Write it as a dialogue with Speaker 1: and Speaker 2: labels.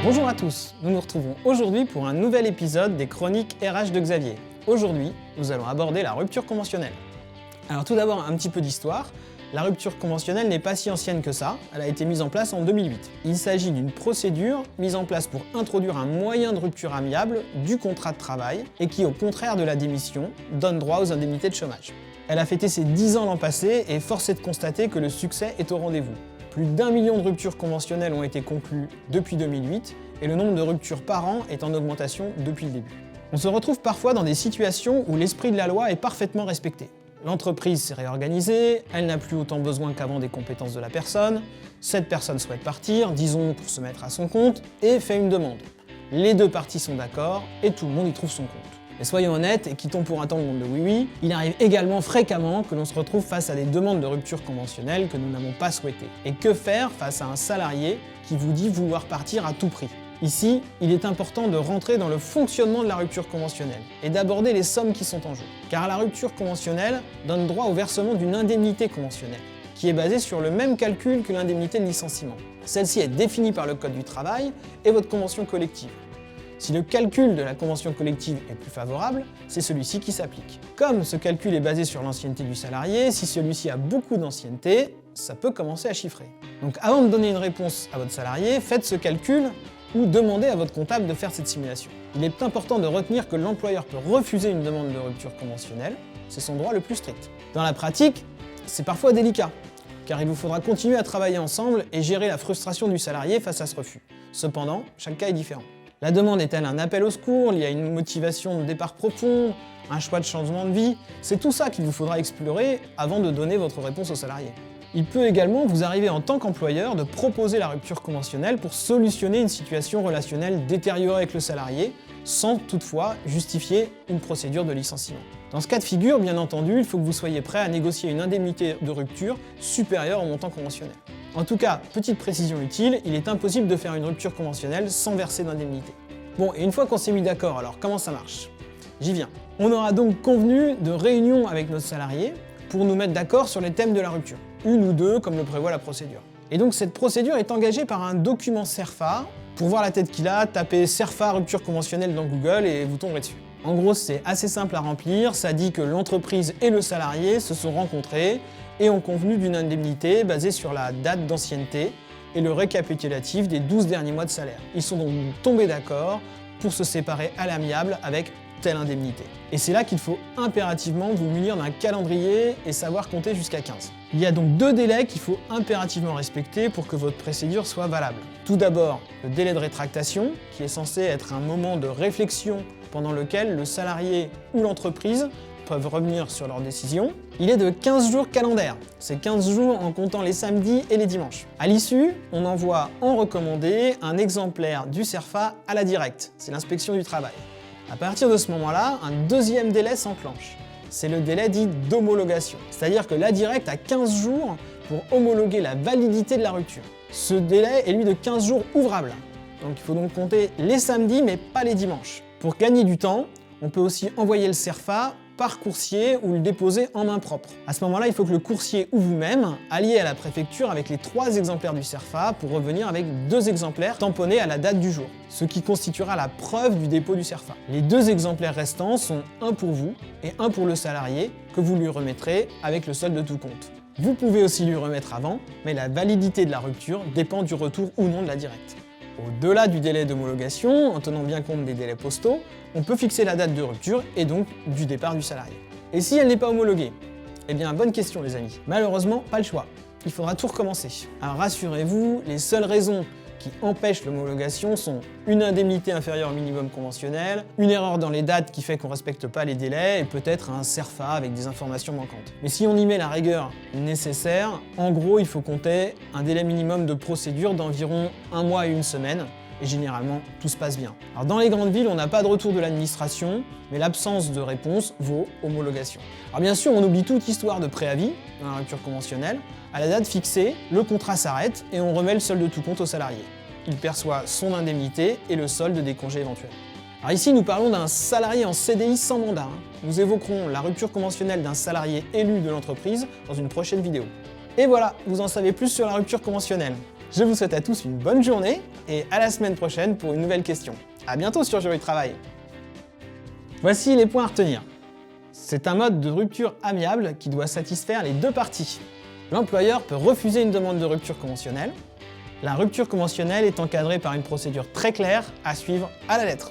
Speaker 1: Bonjour à tous, nous nous retrouvons aujourd'hui pour un nouvel épisode des Chroniques RH de Xavier. Aujourd'hui, nous allons aborder la rupture conventionnelle. Alors tout d'abord, un petit peu d'histoire. La rupture conventionnelle n'est pas si ancienne que ça, elle a été mise en place en 2008. Il s'agit d'une procédure mise en place pour introduire un moyen de rupture amiable du contrat de travail et qui, au contraire de la démission, donne droit aux indemnités de chômage. Elle a fêté ses 10 ans l'an passé et force est de constater que le succès est au rendez-vous. Plus d'1 million de ruptures conventionnelles ont été conclues depuis 2008 et le nombre de ruptures par an est en augmentation depuis le début. On se retrouve parfois dans des situations où l'esprit de la loi est parfaitement respecté. L'entreprise s'est réorganisée, elle n'a plus autant besoin qu'avant des compétences de la personne, cette personne souhaite partir, disons pour se mettre à son compte, et fait une demande. Les deux parties sont d'accord et tout le monde y trouve son compte. Mais soyons honnêtes et quittons pour un temps le monde de oui-oui, il arrive également fréquemment que l'on se retrouve face à des demandes de rupture conventionnelle que nous n'avons pas souhaitées. Et que faire face à un salarié qui vous dit vouloir partir à tout prix ? Ici, il est important de rentrer dans le fonctionnement de la rupture conventionnelle et d'aborder les sommes qui sont en jeu. Car la rupture conventionnelle donne droit au versement d'une indemnité conventionnelle, qui est basée sur le même calcul que l'indemnité de licenciement. Celle-ci est définie par le Code du travail et votre convention collective. Si le calcul de la convention collective est plus favorable, c'est celui-ci qui s'applique. Comme ce calcul est basé sur l'ancienneté du salarié, si celui-ci a beaucoup d'ancienneté, ça peut commencer à chiffrer. Donc avant de donner une réponse à votre salarié, faites ce calcul ou demandez à votre comptable de faire cette simulation. Il est important de retenir que l'employeur peut refuser une demande de rupture conventionnelle, c'est son droit le plus strict. Dans la pratique, c'est parfois délicat, car il vous faudra continuer à travailler ensemble et gérer la frustration du salarié face à ce refus. Cependant, chaque cas est différent. La demande est-elle un appel au secours, lié à une motivation de départ profonde, un choix de changement de vie? C'est tout ça qu'il vous faudra explorer avant de donner votre réponse au salarié. Il peut également vous arriver en tant qu'employeur de proposer la rupture conventionnelle pour solutionner une situation relationnelle détériorée avec le salarié, sans toutefois justifier une procédure de licenciement. Dans ce cas de figure, bien entendu, il faut que vous soyez prêt à négocier une indemnité de rupture supérieure au montant conventionnel. En tout cas, petite précision utile, il est impossible de faire une rupture conventionnelle sans verser d'indemnité. Bon, et une fois qu'on s'est mis d'accord, alors comment ça marche? J'y viens. On aura donc convenu de réunions avec notre salarié pour nous mettre d'accord sur les thèmes de la rupture. Une ou deux, comme le prévoit la procédure. Et donc cette procédure est engagée par un document CERFA. Pour voir la tête qu'il a, tapez CERFA rupture conventionnelle dans Google et vous tomberez dessus. En gros, c'est assez simple à remplir, ça dit que l'entreprise et le salarié se sont rencontrés et ont convenu d'une indemnité basée sur la date d'ancienneté et le récapitulatif des 12 derniers mois de salaire. Ils sont donc tombés d'accord pour se séparer à l'amiable avec telle indemnité. Et c'est là qu'il faut impérativement vous munir d'un calendrier et savoir compter jusqu'à 15. Il y a donc 2 délais qu'il faut impérativement respecter pour que votre procédure soit valable. Tout d'abord, le délai de rétractation, qui est censé être un moment de réflexion pendant lequel le salarié ou l'entreprise peuvent revenir sur leur décision. Il est de 15 jours calendaires. C'est 15 jours en comptant les samedis et les dimanches. À l'issue, on envoie en recommandé un exemplaire du CERFA à la directe. C'est l'inspection du travail. À partir de ce moment-là, un deuxième délai s'enclenche. C'est le délai dit d'homologation. C'est-à-dire que la directe a 15 jours pour homologuer la validité de la rupture. Ce délai est lui de 15 jours ouvrables. Donc il faut donc compter les samedis mais pas les dimanches. Pour gagner du temps, on peut aussi envoyer le CERFA par coursier ou le déposer en main propre. À ce moment-là, il faut que le coursier ou vous-même alliez à la préfecture avec les 3 exemplaires du CERFA pour revenir avec 2 exemplaires tamponnés à la date du jour, ce qui constituera la preuve du dépôt du CERFA. Les 2 exemplaires restants sont un pour vous et un pour le salarié que vous lui remettrez avec le solde de tout compte. Vous pouvez aussi lui remettre avant, mais la validité de la rupture dépend du retour ou non de la directe. Au-delà du délai d'homologation, en tenant bien compte des délais postaux, on peut fixer la date de rupture et donc du départ du salarié. Et si elle n'est pas homologuée? Eh bien, bonne question les amis. Malheureusement, pas le choix. Il faudra tout recommencer. Alors rassurez-vous, les seules raisons qui empêchent l'homologation sont une indemnité inférieure au minimum conventionnel, une erreur dans les dates qui fait qu'on ne respecte pas les délais et peut-être un CERFA avec des informations manquantes. Mais si on y met la rigueur nécessaire, en gros il faut compter un délai minimum de procédure d'environ 1 mois et 1 semaine et généralement tout se passe bien. Alors dans les grandes villes on n'a pas de retour de l'administration, mais l'absence de réponse vaut homologation. Alors bien sûr on oublie toute histoire de préavis dans la rupture conventionnelle. À la date fixée, le contrat s'arrête et on remet le solde de tout compte au salarié. Il perçoit son indemnité et le solde des congés éventuels. Alors ici, nous parlons d'un salarié en CDI sans mandat. Nous évoquerons la rupture conventionnelle d'un salarié élu de l'entreprise dans une prochaine vidéo. Et voilà, vous en savez plus sur la rupture conventionnelle. Je vous souhaite à tous une bonne journée et à la semaine prochaine pour une nouvelle question. A bientôt sur Jury Travail. Voici les points à retenir. C'est un mode de rupture amiable qui doit satisfaire les deux parties. L'employeur peut refuser une demande de rupture conventionnelle. La rupture conventionnelle est encadrée par une procédure très claire à suivre à la lettre.